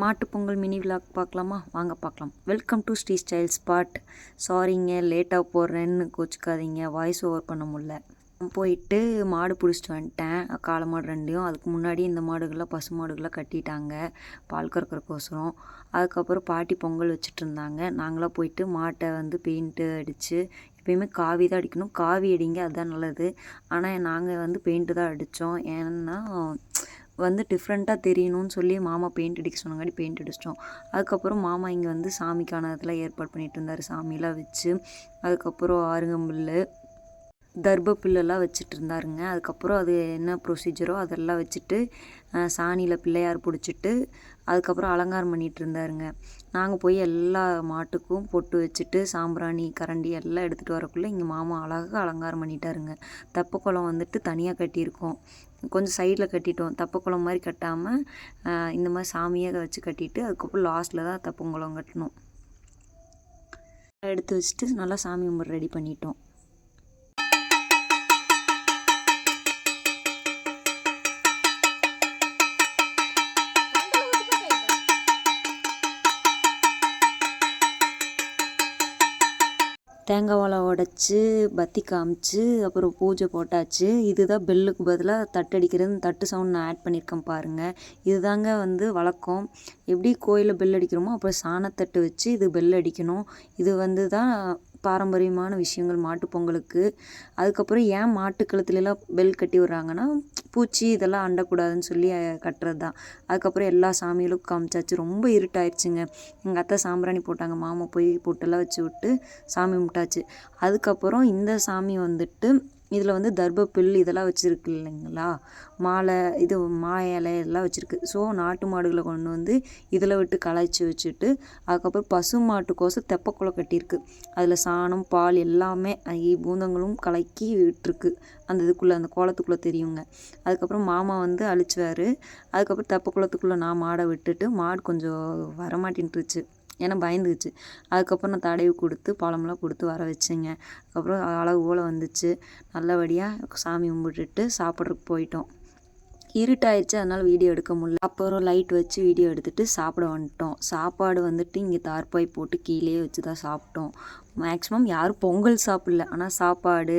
மாட்டு Pongal mini vlog பார்க்கலாமா? வாங்க பார்க்கலாம். Welcome to Sri style spot. சாரிங்க லேட்டாக போடுறேன்னு கோச்சிக்காதீங்க, வாய்ஸ் ஓவர் பண்ண முடியல. போயிட்டு மாடு பிடிச்சிட்டு வந்துட்டேன், காளை மாடு ரெண்டையும். அதுக்கு முன்னாடி இந்த மாடுகள்லாம் பசு மாடுகள்லாம் கட்டிட்டாங்க பால் கறக்கிறக்கோசரம். அதுக்கப்புறம் பாட்டி பொங்கல் வச்சுட்டு இருந்தாங்க. நாங்களாம் போயிட்டு மாட்டை வந்து பெயிண்ட்டு அடித்து, எப்பயுமே காவி தான் அடிக்கணும், காவி அடிங்க அதுதான் நல்லது. ஆனால் நாங்கள் வந்து பெயிண்ட்டு தான் அடித்தோம். ஏன்னா வந்து டிஃப்ரெண்ட்டாக தெரியணும்னு சொல்லி மாமா பெயிண்ட் அடிக்க சொன்னங்காட்டி பெயிண்ட் அடிச்சிட்டோம். அதுக்கப்புறம் மாமா இங்கே வந்து சாமிக்கான இதெல்லாம் ஏற்பாடு பண்ணிகிட்டு இருந்தார், சாமியெல்லாம் வச்சு. அதுக்கப்புறம் ஆருங்கம்புல், தர்பப்புல்லெல்லாம் வச்சுட்டு இருந்தாருங்க. அதுக்கப்புறம் அது என்ன ப்ரொசீஜரோ அதெல்லாம் வச்சுட்டு சாணியில் பிள்ளையார் பிடிச்சிட்டு அதுக்கப்புறம் அலங்காரம் பண்ணிகிட்டு இருந்தாருங்க. நாங்கள் போய் எல்லா மாட்டுக்கும் பொட்டு வச்சுட்டு சாம்பிராணி கரண்டி எல்லாம் எடுத்துகிட்டு வரக்குள்ளே இங்கே மாமா அழகாக அலங்காரம் பண்ணிட்டாருங்க. தெப்பக்குளம் வந்துட்டு தனியாக கட்டியிருக்கோம், கொஞ்சம் சைடில் கட்டிட்டோம். தெப்பக்குளம் மாதிரி கட்டாமல் இந்த மாதிரி சாமியை வச்சு கட்டிட்டு அதுக்கப்புறம் லாஸ்ட்டில் தான் தெப்பக்குளம் கட்டணும். எடுத்து வச்சுட்டு நல்லா சாமி கும்பிட ரெடி பண்ணிட்டோம். தேங்காய் வாழை உடச்சி பத்தி காமிச்சு அப்புறம் பூஜை போட்டாச்சு. இதுதான் பெல்லுக்கு பதிலாக தட்டு அடிக்கிறது. தட்டு சவுண்ட் நான் ஆட் பண்ணியிருக்கேன் பாருங்கள். இதுதாங்க வந்து வழக்கம். எப்படி கோயிலில் பெல் அடிக்கிறோமோ அப்புறம் சாணத்தட்டு வச்சு இது பெல் அடிக்கணும். இது வந்து தான் பாரம்பரியமான விஷயங்கள் மாட்டு பொங்கலுக்கு. அதுக்கப்புறம் ஏன் மாட்டு கழுத்துலலாம் பெல் கட்டி விட்றாங்கன்னா, பூச்சி இதெல்லாம் அண்டக்கூடாதுன்னு சொல்லி கட்டுறது தான். அதுக்கப்புறம் எல்லா சாமிகளுக்கும் காமிச்சாச்சு. ரொம்ப இருட்டாயிடுச்சுங்க. எங்கள் அத்தை சாம்பிராணி போட்டாங்க, மாமா போய் பொட்டெல்லாம் வச்சு விட்டு சாமி கும்பிட்டாச்சு. அதுக்கப்புறம் இந்த சாமி வந்துட்டு இதில் வந்து தர்பப்புல் இதெல்லாம் வச்சுருக்கு இல்லைங்களா, மாலை இது மா இலை எல்லாம் வச்சுருக்கு. ஸோ நாட்டு மாடுகளை கொண்டு வந்து இதில் விட்டு களைச்சி வச்சுட்டு அதுக்கப்புறம் பசு மாட்டுக்கோசம் தெப்பக்குளம் கட்டியிருக்கு. அதில் சாணம் பால் எல்லாமே பூந்தங்களும் கலக்கி விட்டுருக்கு அந்த இதுக்குள்ளே, அந்த கோலத்துக்குள்ளே தெரியுங்க. அதுக்கப்புறம் மாமா வந்து அழிச்சுவார். அதுக்கப்புறம் தெப்பக்குளத்துக்குள்ளே நான் மாடை விட்டுட்டு, மாடு கொஞ்சம் வரமாட்டேன்ட்டுருச்சு, ஏன்னா பயந்துச்சு. அதுக்கப்புறம் நான் தடவி கொடுத்து பழமெல்லாம் கொடுத்து வர வச்சேங்க. அதுக்கப்புறம் அழகு போல் வந்துச்சு. நல்லபடியாக சாமி கும்பிட்டுட்டு சாப்பிட்றதுக்கு போயிட்டோம். இருட்டாயிடுச்சு, அதனால் வீடியோ எடுக்க முடியல. அப்புறம் லைட் வச்சு வீடியோ எடுத்துகிட்டு சாப்பிட வந்துட்டோம். சாப்பாடு வந்துட்டு இங்கே தார்பாய் போட்டு கீழே வச்சு தான் சாப்பிட்டோம். மேக்ஸிமம் யாரும் பொங்கல் சாப்பிடல, ஆனால் சாப்பாடு.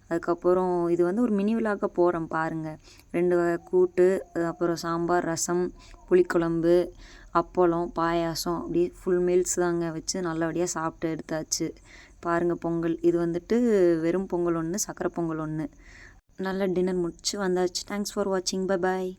அதுக்கப்புறம் இது வந்து ஒரு மினி விலாக போகிறோம் பாருங்கள். 2 வகை கூட்டு, அப்புறம் சாம்பார், ரசம், புளிக்குழம்பு, அப்பளம், பாயாசம், அப்படியே ஃபுல் மீல்ஸ் தாங்க வச்சு நல்லபடியாக சாப்பிட்டு எடுத்தாச்சு. பாருங்கள் பொங்கல். இது வந்துட்டு வெறும் பொங்கல் ஒன்று, சக்கரை பொங்கல் ஒன்று. நல்ல டின்னர் முடிச்சு வந்தாச்சு. தேங்க்ஸ் ஃபார் வாட்சிங். Bye bye.